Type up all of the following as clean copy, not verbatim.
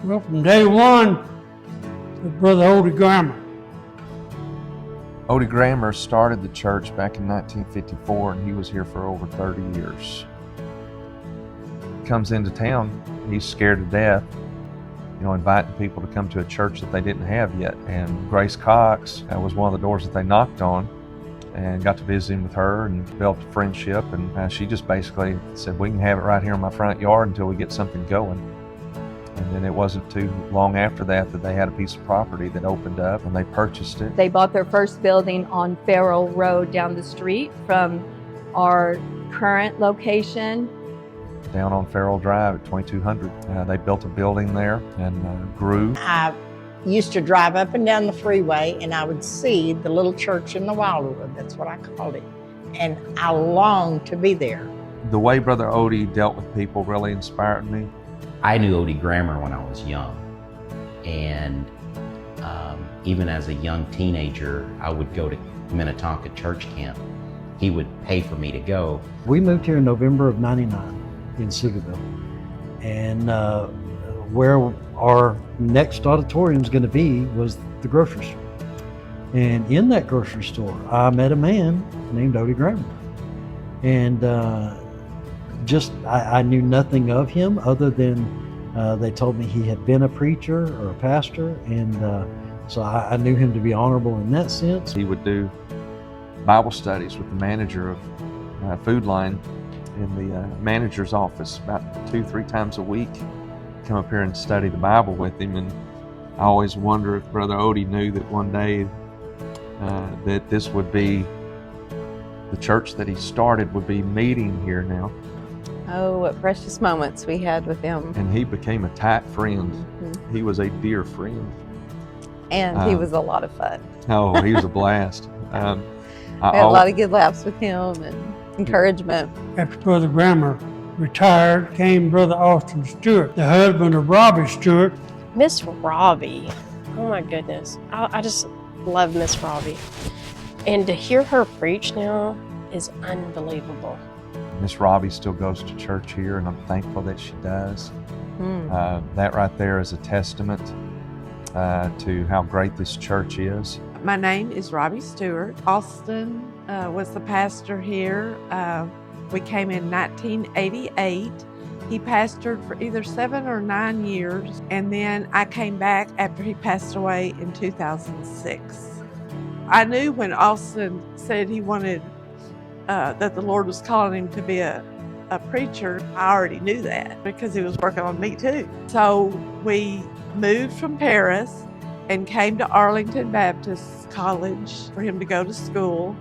Well, from day one, with Brother Odie Grammer. Odie Grammer started the church back in 1954, and he was here for over 30 years. Comes into town, he's scared to death, inviting people to come to a church that they didn't have yet. And Grace Cox was one of the doors that they knocked on, and got to visit him with her and developed a friendship. And she just basically said, we can have it right here in my front yard until we get something going. And then it wasn't too long after that they had a piece of property that opened up, and they purchased it. They bought their first building on Farrell Road down the street from our current location. Down on Farrell Drive at 2200. They built a building there and grew. I used to drive up and down the freeway, and I would see the little church in the Wildwood. That's what I called it. And I longed to be there. The way Brother Odie dealt with people really inspired me. I knew Odie Grammer when I was young, and even as a young teenager, I would go to Minnetonka church camp. He would pay for me to go. We moved here in November of '99 in Seagoville, and where our next auditorium is going to be was the grocery store. And in that grocery store, I met a man named Odie Grammer, and I knew nothing of him other than they told me he had been a preacher or a pastor, and so I knew him to be honorable in that sense. He would do Bible studies with the manager of Food Line in the manager's office about 2-3 times a week. Come up here and study the Bible with him, and I always wonder if Brother Odie knew that one day that this would be the church that he started would be meeting here now. Oh, what precious moments we had with him. And he became a tight friend. Mm-hmm. He was a dear friend. And he was a lot of fun. Oh, he was a blast. We had a lot of good laughs with him and encouragement. After Brother Grammer retired, came Brother Austin Stewart, the husband of Robbie Stewart. Miss Robbie, oh my goodness. I just love Miss Robbie. And to hear her preach now is unbelievable. Miss Robbie still goes to church here, and I'm thankful that she does. That right there is a testament to how great this church is. My name is Robbie Stewart. Austin was the pastor here. We came in 1988. He pastored for either 7 or 9 years, and then I came back after he passed away in 2006. I knew when Austin said he wanted that the Lord was calling him to be a preacher. I already knew that because he was working on me too. So we moved from Paris and came to Arlington Baptist College for him to go to school.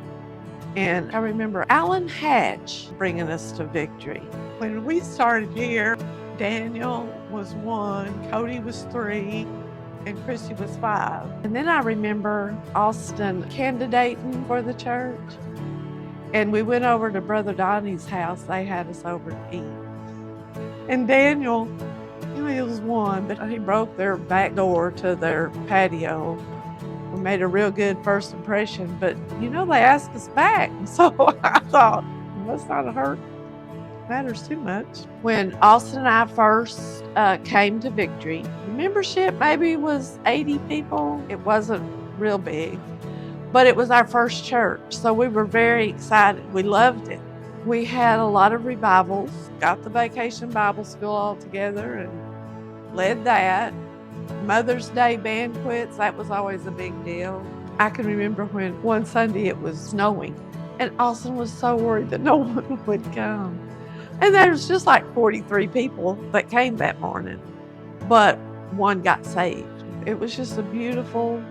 And I remember Alan Hatch bringing us to victory. When we started here, Daniel was 1, Cody was 3, and Christy was 5. And then I remember Austin candidating for the church. And we went over to Brother Donnie's house. They had us over to eat. And Daniel, he was 1, but he broke their back door to their patio. We made a real good first impression, but they asked us back. So I thought, must not have hurt matters too much. When Austin and I first came to Victory, the membership maybe was 80 people. It wasn't real big. But it was our first church, so we were very excited. We loved it. We had a lot of revivals, got the Vacation Bible School all together and led that. Mother's Day banquets, that was always a big deal. I can remember when one Sunday it was snowing, and Austin was so worried that no one would come. And there was just like 43 people that came that morning, but one got saved. It was just a beautiful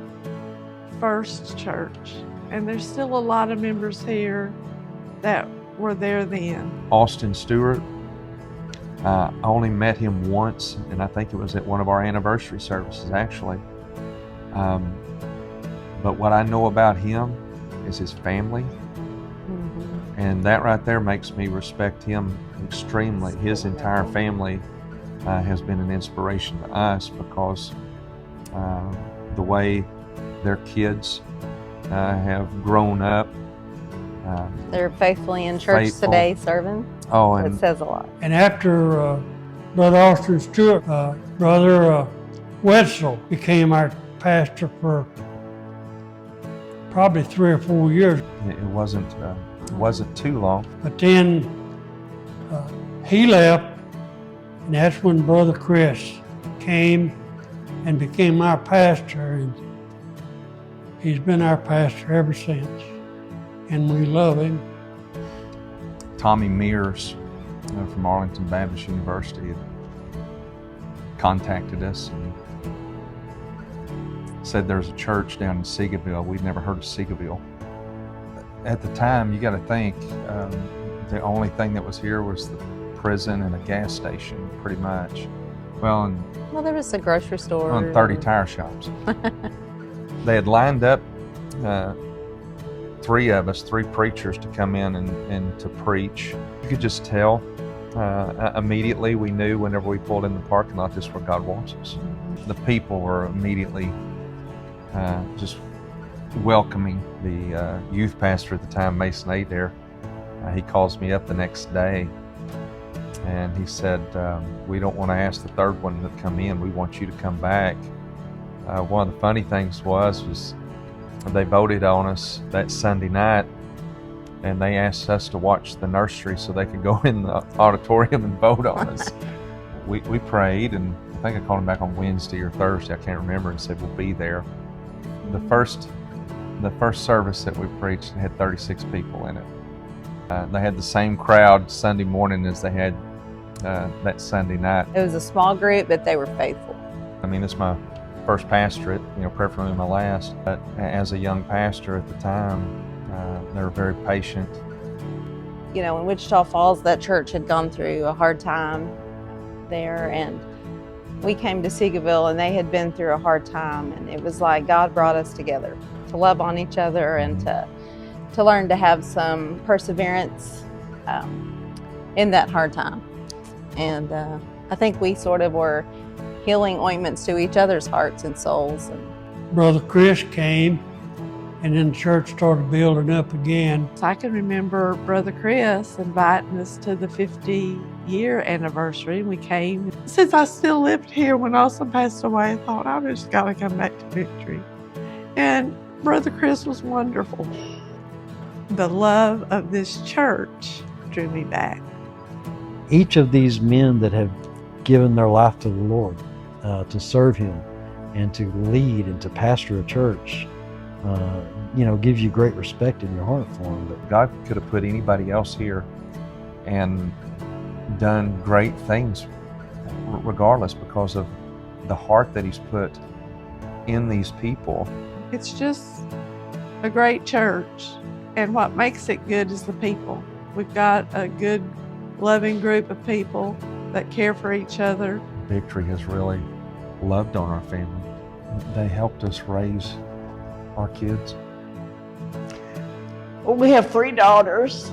first church, and there's still a lot of members here that were there then. Austin Stewart, I only met him once, and I think it was at one of our anniversary services actually. But what I know about him is his family, and that right there makes me respect him extremely. His entire family has been an inspiration to us because the way their kids have grown up. They're faithfully in church today serving. Oh, and it says a lot. And after Brother Austin Stewart, Brother Wetzel became our pastor for probably 3 or 4 years. It wasn't too long. But then he left, and that's when Brother Chris came and became our pastor, and he's been our pastor ever since, and we love him. Tommy Mears from Arlington Baptist University had contacted us and said there's a church down in Seagoville. We'd never heard of Seagoville. At the time, you got to think, the only thing that was here was the prison and a gas station, pretty much. Well, there was a grocery store. and 30 tire shops. They had lined up 3 of us, 3 preachers, to come in and to preach. You could just tell immediately. We knew whenever we pulled in the parking lot, this is where God wants us. The people were immediately just welcoming. The youth pastor at the time, Mason Adair, he calls me up the next day and he said, we don't want to ask the 3rd one to come in. We want you to come back. One of the funny things was they voted on us that Sunday night, and they asked us to watch the nursery so they could go in the auditorium and vote on us. We prayed, and I think I called them back on Wednesday or Thursday, I can't remember, and said we'll be there. The first service that we preached had 36 people in it. They had the same crowd Sunday morning as they had that Sunday night. It was a small group, but they were faithful. I mean, it's my first pastorate, preferably my last. But as a young pastor at the time, they were very patient. In Wichita Falls, that church had gone through a hard time there, and we came to Seagoville, and they had been through a hard time, and it was like God brought us together to love on each other and to learn to have some perseverance in that hard time. And I think we sort of were healing ointments to each other's hearts and souls. Brother Chris came, and then the church started building up again. So I can remember Brother Chris inviting us to the 50-year anniversary. We came. Since I still lived here when Austin passed away, I thought I just got to come back to Victory. And Brother Chris was wonderful. The love of this church drew me back. Each of these men that have given their life to the Lord, to serve Him and to lead and to pastor a church, gives you great respect in your heart for Him. But God could have put anybody else here and done great things regardless, because of the heart that He's put in these people. It's just a great church, and what makes it good is the people. We've got a good, loving group of people that care for each other. Victory has really loved on our family. They helped us raise our kids. Well, we have 3 daughters,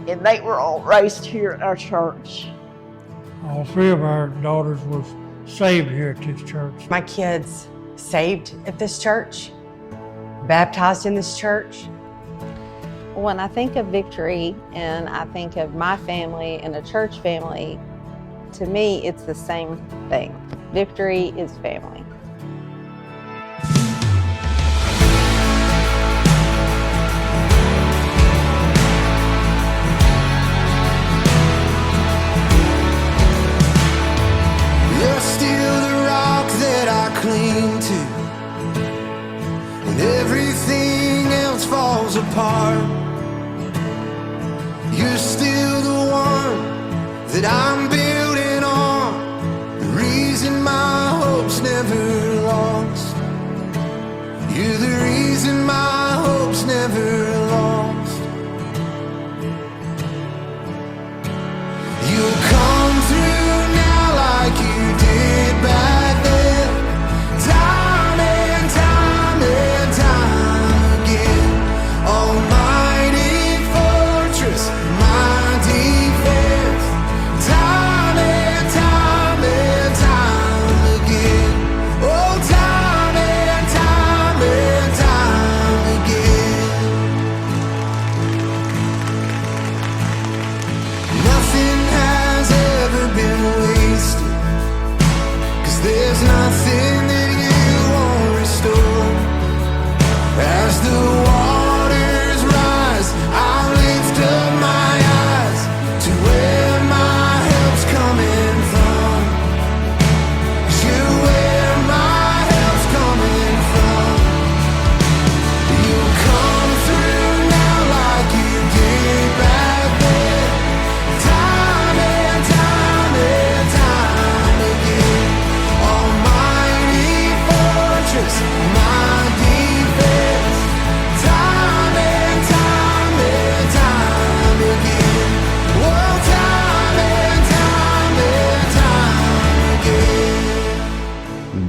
and they were all raised here at our church. All 3 of our daughters was saved here at this church. My kids saved at this church, baptized in this church. When I think of Victory and I think of my family and a church family, to me, it's the same thing. Victory is family. You're still the rock that I cling to when everything else falls apart. You're still the one that I'm building on, the reason my hope's never lost. You're the reason my hope's never lost. You'll come through now like you did back then, time and time and time again. Almighty fortress, my defense, time and time and time again. Oh, time and time and time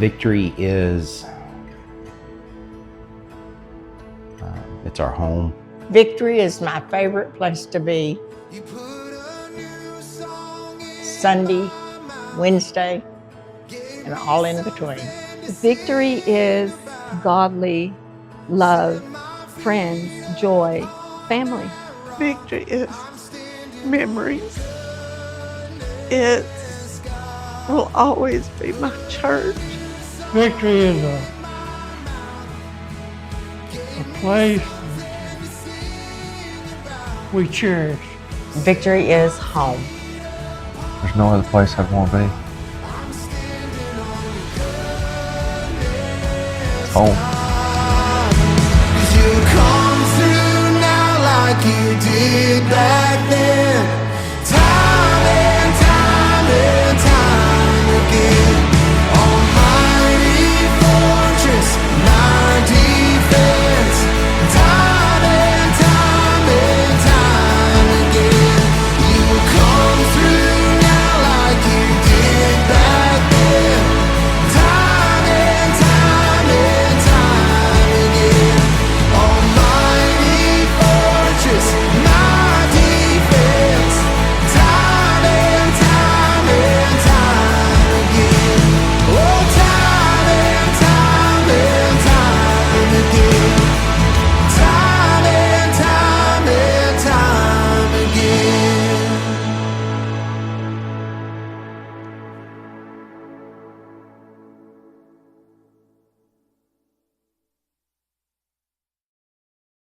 Victory is, it's our home. Victory is my favorite place to be. Sunday, Wednesday, and all in between. Victory is godly love, friends, joy, family. Victory is memories. It will always be my church. Victory is a place we cherish. Victory is home. There's no other place I'd want to be. It's home. You come through now like you did back